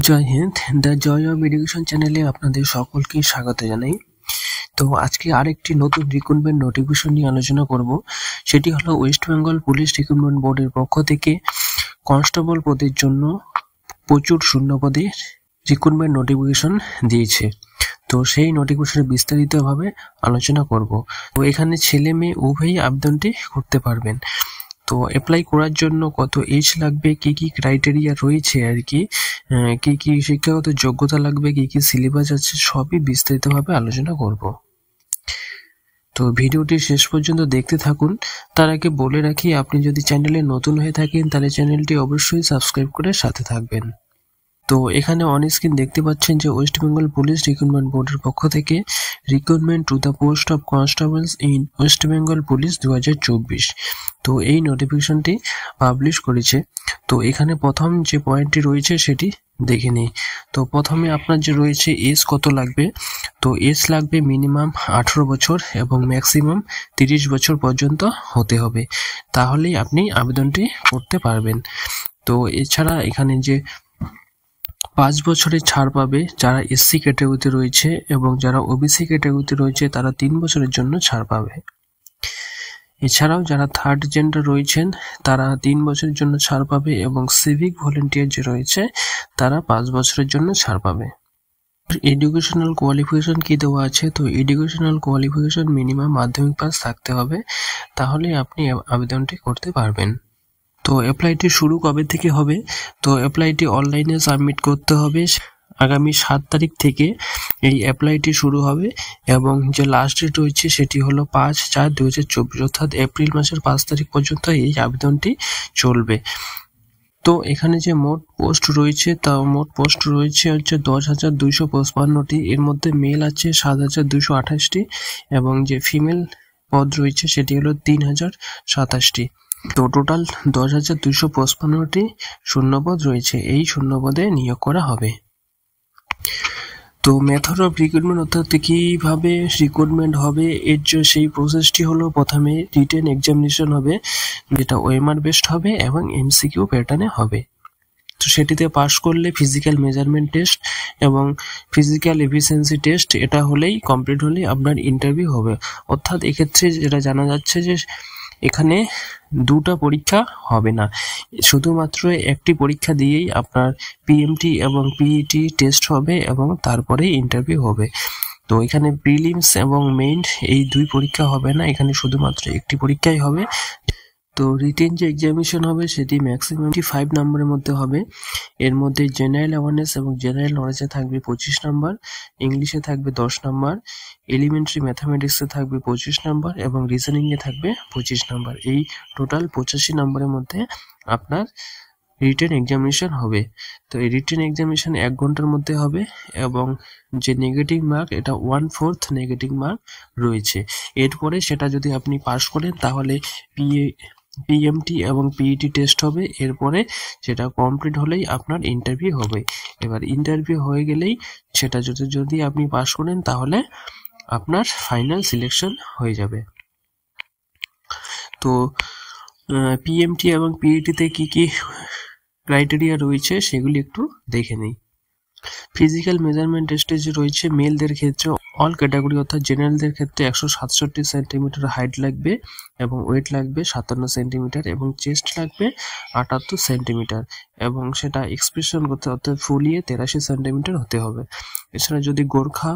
Joy Hind, the joy of education চ্যানেলে আপনাদের সকলকে স্বাগত জানাই। তো আজকে আরেকটি নতুন রিক্রুটমেন্ট নোটিফিকেশন নিয়ে আলোচনা করব। সেটি হলো ওয়েস্ট বেঙ্গল পুলিশ রিক্রুটমেন্ট বোর্ডের পক্ষ থেকে কনস্টেবল পদের জন্য প্রচুর শূন্যপদে রিক্রুটমেন্ট নোটিফিকেশন দিয়েছে। তো সেই নোটিফিকেশনে বিস্তারিতভাবে আলোচনা করব। তো এখানে ছেলে মেয়ে উভয়ই আবেদনটি করতে পারবেন। তো অ্যাপ্লাই করার জন্য কত এজ লাগবে, কি কি ক্রাইটেরিয়া রয়েছে আর কি, কি কি শিক্ষাগত যোগ্যতা লাগবে, কি কি সিলেবাস আছে, সবই বিস্তারিতভাবে আলোচনা করব। তো ভিডিওটি শেষ পর্যন্ত দেখতে থাকুন। তার আগে বলে রাখি, আপনি যদি চ্যানেলে নতুন হয়ে থাকেন তাহলে চ্যানেলটি অবশ্যই সাবস্ক্রাইব করে সাথে থাকবেন। তো এখানে অন স্ক্রিন দেখতে পাচ্ছেন যে ওয়েস্ট বেঙ্গল পুলিশ রিক্রুটমেন্ট বোর্ডের পক্ষ থেকে recruitment to the post of constables in West Bengal police 2024। তো এই নোটিফিকেশনটি পাবলিশ করেছে। তো এখানে প্রথম যে পয়েন্টটি রয়েছে সেটি দেখে নিই। তো প্রথমে আপনার যে রয়েছে এজ কত লাগবে, তো এজ লাগবে মিনিমাম 18 বছর এবং ম্যাক্সিমাম 30 বছর পর্যন্ত হতে হবে, তাহলেই আপনি আবেদনটি করতে পারবেন। তো এছাড়া এখানে যে 5 বছরের ছাড় পাবে যারা এসসি ক্যাটাগরিতে রয়েছে, এবং যারা ওবিসি ক্যাটাগরিতে রয়েছে তারা 3 বছরের জন্য ছাড় পাবে। এছাড়াও যারা থার্ড জেন্ডার রয়েছেন তারা 3 বছরের জন্য ছাড় পাবে, এবং সিভিক ভলেন্টিয়ার যে রয়েছে তারা 5 বছরের জন্য ছাড় পাবে। এডুকেশনাল কোয়ালিফিকেশন কি দেওয়া আছে, তো এডুকেশনাল কোয়ালিফিকেশন মিনিমাম মাধ্যমিক পাস থাকতে হবে, তাহলে আপনি আবেদনটি করতে পারবেন। তো অ্যাপ্লাইটি শুরু কবে থেকে হবে, তো অ্যাপ্লাইটি অনলাইনে সাবমিট করতে হবে। আগামী 7 তারিখ থেকে এই অ্যাপ্লাইটি শুরু হবে, এবং যে লাস্ট ডেট রয়েছে সেটি হলো 5/4/2024, অর্থাৎ এপ্রিল মাসের 5 তারিখ পর্যন্ত এই আবেদনটি চলবে। তো এখানে যে মোট পোস্ট রয়েছে, তা মোট পোস্ট রয়েছে হচ্ছে 10,255টি। এর মধ্যে মেল আছে 7,228টি, এবং যে ফিমেল পদ রয়েছে সেটি হলো 3,027টি। তো টোটাল 10,255টি শূন্যপদ রয়েছে। এই শূন্যপদে নিয়োগ করা হবে। তো মেথড অফ রিক্রুটমেন্ট, অর্থাৎ কিভাবে রিক্রুটমেন্ট হবে, এর যে সেই প্রসেসটি হলো প্রথমে রিটেন এক্সামিনেশন হবে, যেটা ওএমআর বেসড হবে এবং এমসিকিউ প্যাটার্নে হবে। তো সেটিতে পাশ করলে ফিজিক্যাল মেজারমেন্ট টেস্ট এবং ফিজিক্যাল এফিসিয়েন্সি টেস্ট এটা হলেই কমপ্লিট হলেই আপনার ইন্টারভিউ হবে। অর্থাৎ এক্ষেত্রে যেটা জানা যাচ্ছে যে এখানে দুটা পরীক্ষা হবে না, শুধুমাত্র একটি পরীক্ষা দিয়েই আপনার পিএমটি এবং পিইটি টেস্ট হবে, এবং তারপরে ইন্টারভিউ হবে। তো এখানে প্রিলিমস এবং মেইন এই দুই পরীক্ষা হবে না, এখানে শুধুমাত্র একটি পরীক্ষাই হবে। তো রিটেন যে এক্সামিনেশন হবে সেটি ম্যাক্সিমাম 5 নম্বরের মধ্যে হবে। এর মধ্যে জেনারেল অ্যাওয়ারনেস এবং জেনারেল নলেজে থাকবে 25 নম্বর, ইংলিশে থাকবে 10 নম্বর, এলিমেন্টারি ম্যাথামেটিক্সে থাকবে 25 নম্বর, এবং রিজনিংয়ে থাকবে 25 নম্বর। এই টোটাল 85 নম্বরের মধ্যে আপনার রিটেন এক্সামিনেশন হবে। তো এই রিটেন এক্সামিনেশন 1 ঘন্টার মধ্যে হবে, এবং যে নেগেটিভ মার্ক এটা 1/4 নেগেটিভ মার্ক রয়েছে। এরপরে সেটা যদি আপনি পাস করেন তাহলে পিএমটি এবং পিইটি টেস্ট হবে। এরপরে সেটা কমপ্লিট হলেই আপনার ইন্টারভিউ হবে। এবার ইন্টারভিউ হয়ে গেলেই সেটা যদি আপনি পাস করেন তাহলে আপনার ফাইনাল সিলেকশন হয়ে যাবে। তো পিএমটি এবং পিইটিতে কি কি ক্রাইটেরিয়া রয়েছে সেগুলি একটু দেখে নিই। ফিজিক্যাল মেজারমেন্ট টেস্টে যে রয়েছে মেলদের ক্ষেত্রে অল ক্যাটাগরি অর্থাৎ জেনারেলদের ক্ষেত্রে 167 সেন্টিমিটার হাইট লাগবে, এবং ওয়েট লাগবে 57 সেন্টিমিটার, এবং চেস্ট লাগবে 78 সেন্টিমিটার, এবং সেটা এক্সপ্রেশন করতে অর্থাৎ ফুলিয়ে 83 সেন্টিমিটার হতে হবে। এছাড়া যদি গোর্খা,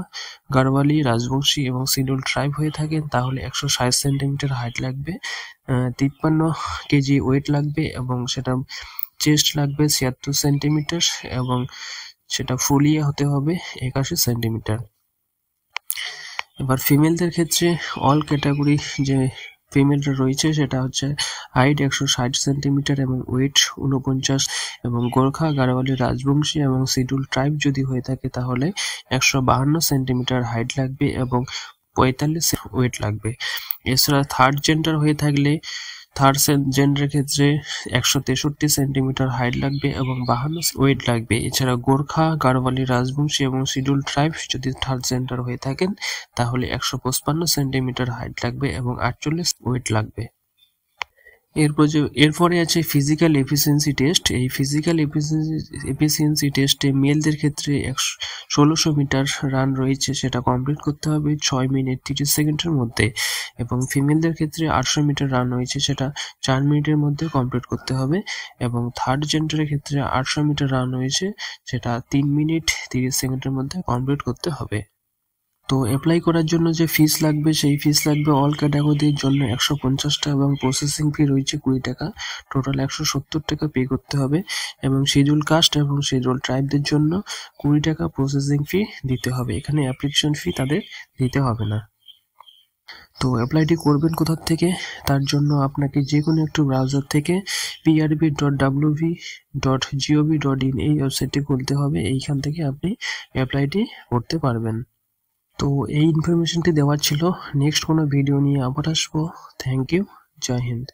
গাড়ওয়ালি, রাজবংশী এবং শিডিউল ট্রাইব হয়ে থাকেন তাহলে 160 সেন্টিমিটার হাইট লাগবে, 53 কেজি ওয়েট লাগবে, এবং সেটা চেস্ট লাগবে 76 সেন্টিমিটার, এবং সেটা ফুলিয়ে হতে হবে 81 সেন্টিমিটার। এবার ফিমেলদের ক্ষেত্রে অল ক্যাটাগরি যে ফিমেলরা রয়েছে সেটা হচ্ছে হাইট 160 সেন্টিমিটার এবং ওয়েট 49, এবং গোর্খা, গাড়ওয়ালি, রাজবংশী এবং শিডিউল ট্রাইব যদি হয়ে থাকে তাহলে 152 সেন্টিমিটার হাইট লাগবে, এবং 45 ওয়েট লাগবে। এছাড়া থার্ড জেন্ডার হয়ে থাকলে থার্ড জেন্ডারের ক্ষেত্রে 163 সেন্টিমিটার হাইট লাগবে এবং 52 ওয়েট লাগবে। এছাড়া গোর্খা, গাড়ওয়ালি, রাজবংশী এবং শিডিউল ট্রাইব যদি থার্ড জেন্ডার হয়ে থাকেন তাহলে 155 সেন্টিমিটার হাইট লাগবে এবং 48 ওয়েট লাগবে। এরপরে আছে ফিজিক্যাল এফিসিয়েন্সি টেস্ট। এই ফিজিক্যাল এফিসিয়েন্সি টেস্টে মেলদের ক্ষেত্রে 1600 মিটার রান রয়েছে, সেটা কমপ্লিট করতে হবে 6 মিনিট 30 সেকেন্ডের মধ্যে, এবং ফিমেলদের ক্ষেত্রে 800 মিটার রান রয়েছে, সেটা 4 মিনিটের মধ্যে কমপ্লিট করতে হবে, এবং থার্ড জেন্ডারের ক্ষেত্রে 800 মিটার রান রয়েছে, সেটা 3 মিনিট 30 সেকেন্ডের মধ্যে কমপ্লিট করতে হবে। তো অ্যাপ্লাই করার জন্য যে ফিস লাগবে, সেই ফিস লাগবে অল ক্যাটাগরির জন্য 150 টাকা, এবং প্রসেসিং ফি রয়েছে 20 টাকা। টোটাল 170 টাকা পে করতে হবে, এবং শিডিউল কাস্ট এবং শিডিউল ট্রাইবদের জন্য 20 টাকা প্রসেসিং ফি দিতে হবে। এখানে অ্যাপ্লিকেশন ফি তাদের দিতে হবে না। তো অ্যাপ্লাইটি করবেন কোথা থেকে? তার জন্য আপনাকে যে কোনো একটি ব্রাউজার থেকে prb.wv.gov.in এই ওয়েবসাইটটি খুলতে হবে। এইখান থেকে আপনি অ্যাপ্লাইটি করতে পারবেন। তো এই ইনফরমেশনটি দেওয়ার ছিল। নেক্সট কোনো ভিডিও নিয়ে আবার আসবো। Thank you. জয় হিন্দ।